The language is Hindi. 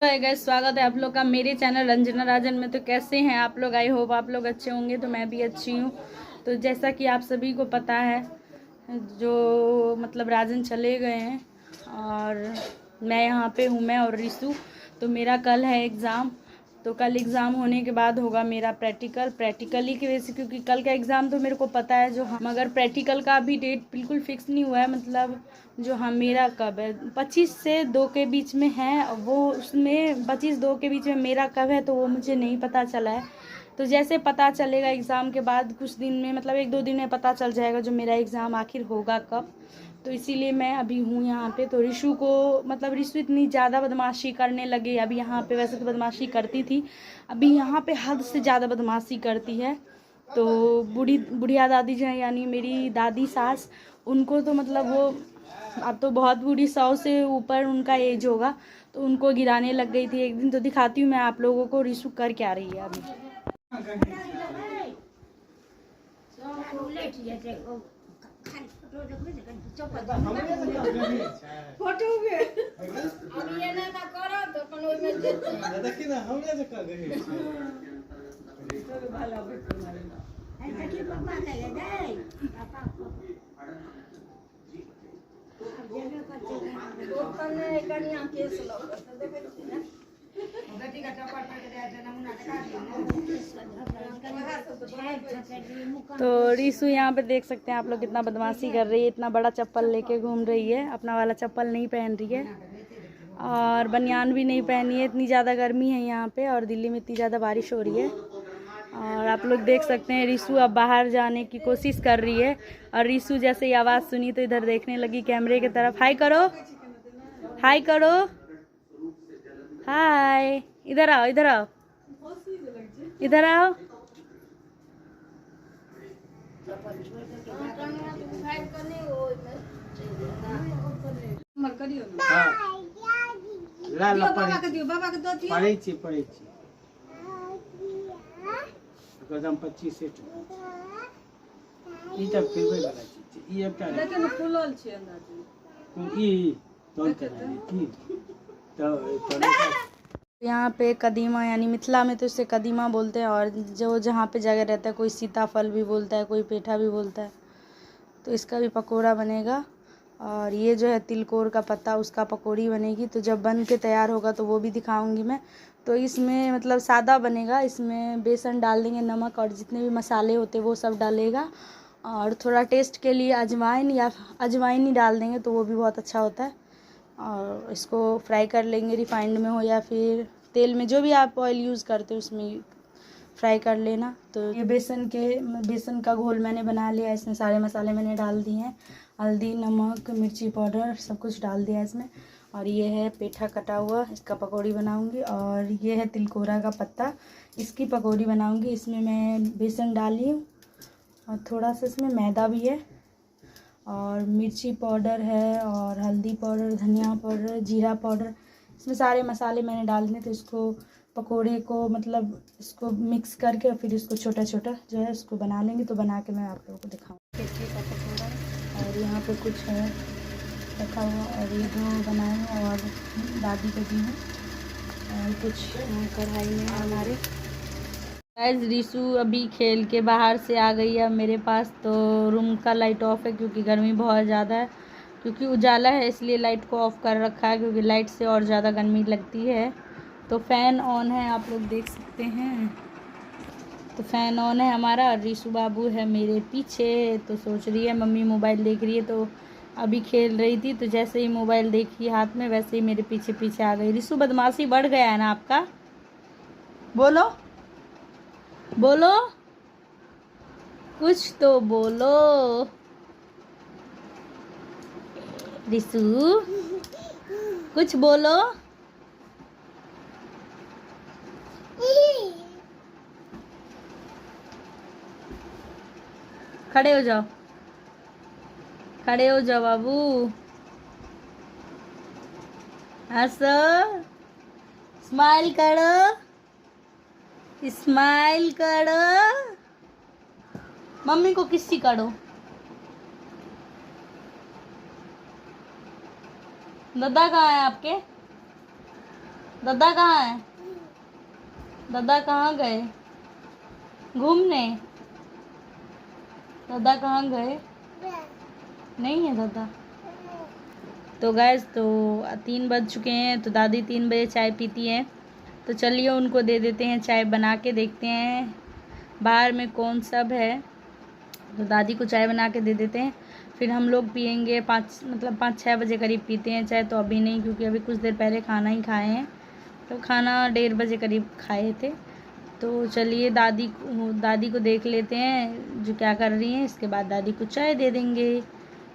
गाइस, स्वागत है आप लोग का मेरे चैनल रंजना राजन में। तो कैसे हैं आप लोग? आई होप आप लोग अच्छे होंगे। तो मैं भी अच्छी हूँ। तो जैसा कि आप सभी को पता है, जो मतलब राजन चले गए हैं और मैं यहाँ पे हूँ, मैं और रिसु। तो मेरा कल है एग्ज़ाम। तो कल एग्ज़ाम होने के बाद होगा मेरा प्रैक्टिकल ही की वजह से, क्योंकि कल का एग्ज़ाम तो मेरे को पता है मगर प्रैक्टिकल का अभी डेट बिल्कुल फिक्स नहीं हुआ है। मतलब जो मेरा कब है, 25 से 2 के बीच में है वो, उसमें 25-2 के बीच में मेरा कब है तो वो मुझे नहीं पता चला है। तो जैसे पता चलेगा एग्ज़ाम के बाद कुछ दिन में, मतलब 1-2 दिन में पता चल जाएगा जो मेरा एग्ज़ाम आखिर होगा कब। तो इसीलिए मैं अभी हूँ यहाँ पे। तो रिशु को, मतलब रिशु इतनी ज़्यादा बदमाशी करने लगी अभी यहाँ पे। वैसे तो बदमाशी करती थी, अभी यहाँ पे हद से ज़्यादा बदमाशी करती है। तो बुढ़िया दादी जो है, यानी मेरी दादी सास, उनको तो मतलब वो अब तो बहुत बूढ़ी, 100 से ऊपर उनका एज होगा, तो उनको गिराने लग गई थी एक दिन। तो दिखाती हूँ मैं आप लोगों को रिशु कर क्या रही है अभी। तो रिसु यहाँ पे देख सकते हैं आप लोग, कितना बदमाशी कर रही है। इतना बड़ा चप्पल लेके घूम रही है, अपना वाला चप्पल नहीं पहन रही है और बनियान भी नहीं पहनी है। इतनी ज़्यादा गर्मी है यहाँ पे और दिल्ली में इतनी ज़्यादा बारिश हो रही है। और आप लोग देख सकते हैं रिसु अब बाहर जाने की कोशिश कर रही है। और रिसु जैसे ही आवाज़ सुनी तो इधर देखने लगी कैमरे की तरफ। हाय करो, हाय करो, हाय। इधर आओ, इधर आओ, इधर आओ। एकदम 25 सेट ई तक फिर वाला चीज ई एकटा लेकिन फुलल छै अंदाज ई तोन की तो यहाँ पे कदीमा, यानी मिथिला में तो इसे कदीमा बोलते हैं, और जो जहाँ पे जगह रहता है कोई सीताफल भी बोलता है, कोई पेठा भी बोलता है। तो इसका भी पकोड़ा बनेगा। और ये जो है तिलकोर का पत्ता, उसका पकौड़ी बनेगी। तो जब बन के तैयार होगा तो वो भी दिखाऊंगी मैं। तो इसमें मतलब सादा बनेगा, इसमें बेसन डाल देंगे, नमक और जितने भी मसाले होते हैं वो सब डालेगा, और थोड़ा टेस्ट के लिए अजवाइन या अजवाइन ही डाल देंगे तो वो भी बहुत अच्छा होता है। और इसको फ्राई कर लेंगे, रिफाइंड में हो या फिर तेल में, जो भी आप ऑयल यूज़ करते हो उसमें फ्राई कर लेना। तो ये बेसन का घोल मैंने बना लिया। इसमें सारे मसाले मैंने डाल दिए हैं, हल्दी, नमक, मिर्ची पाउडर सब कुछ डाल दिया है इसमें। और ये है पेठा कटा हुआ, इसका पकौड़ी बनाऊंगी। और ये है तिलकोरा का पत्ता, इसकी पकौड़ी बनाऊंगी। इसमें मैं बेसन डाली हूँ और थोड़ा सा इसमें मैदा भी है, और मिर्ची पाउडर है, और हल्दी पाउडर, धनिया पाउडर, जीरा पाउडर, इसमें सारे मसाले मैंने डाल दिए। तो इसको पकोड़े को मतलब इसको मिक्स करके फिर इसको छोटा छोटा जो है इसको बना लेंगे। तो बना के मैं आप लोगों को दिखाऊंगी। पेठे का पकौड़ा, और यहाँ पे कुछ है रखा हुआ, और ये दो बनाए हैं और दादी को दी हैं, और कुछ कढ़ाई में हमारे। गाइस, रिसु अभी खेल के बाहर से आ गई है मेरे पास। तो रूम का लाइट ऑफ है क्योंकि गर्मी बहुत ज़्यादा है, क्योंकि उजाला है इसलिए लाइट को ऑफ कर रखा है, क्योंकि लाइट से और ज़्यादा गर्मी लगती है। तो फ़ैन ऑन है, आप लोग देख सकते हैं। तो फ़ैन ऑन है हमारा, और रिसु बाबू है मेरे पीछे। तो सोच रही है मम्मी मोबाइल देख रही है, तो अभी खेल रही थी। तो जैसे ही मोबाइल देखी हाथ में, वैसे ही मेरे पीछे पीछे आ गई। रिसु, बदमाशी बढ़ गया है ना आपका? बोलो बोलो, कुछ तो बोलो रिसु, कुछ बोलो। खड़े हो जाओ, खड़े हो जाओ बाबू, हंसो, स्माइल करो, स्माइल करो, मम्मी को किसी करो। दादा कहाँ है आपके? दादा कहाँ है? दादा कहाँ गए घूमने? दादा कहाँ गए? नहीं है दादा। तो गैस तो 3 बज चुके हैं, तो दादी 3 बजे चाय पीती हैं, तो चलिए उनको दे देते हैं चाय बना के, देखते हैं बाहर में कौन सब है। तो दादी को चाय बना के दे देते हैं, फिर हम लोग पियेंगे 5-6 बजे करीब पीते हैं चाय। तो अभी नहीं, क्योंकि अभी कुछ देर पहले खाना ही खाए हैं, तो खाना 1:30 बजे करीब खाए थे। तो चलिए दादी को देख लेते हैं जो क्या कर रही हैं, इसके बाद दादी को चाय दे देंगे।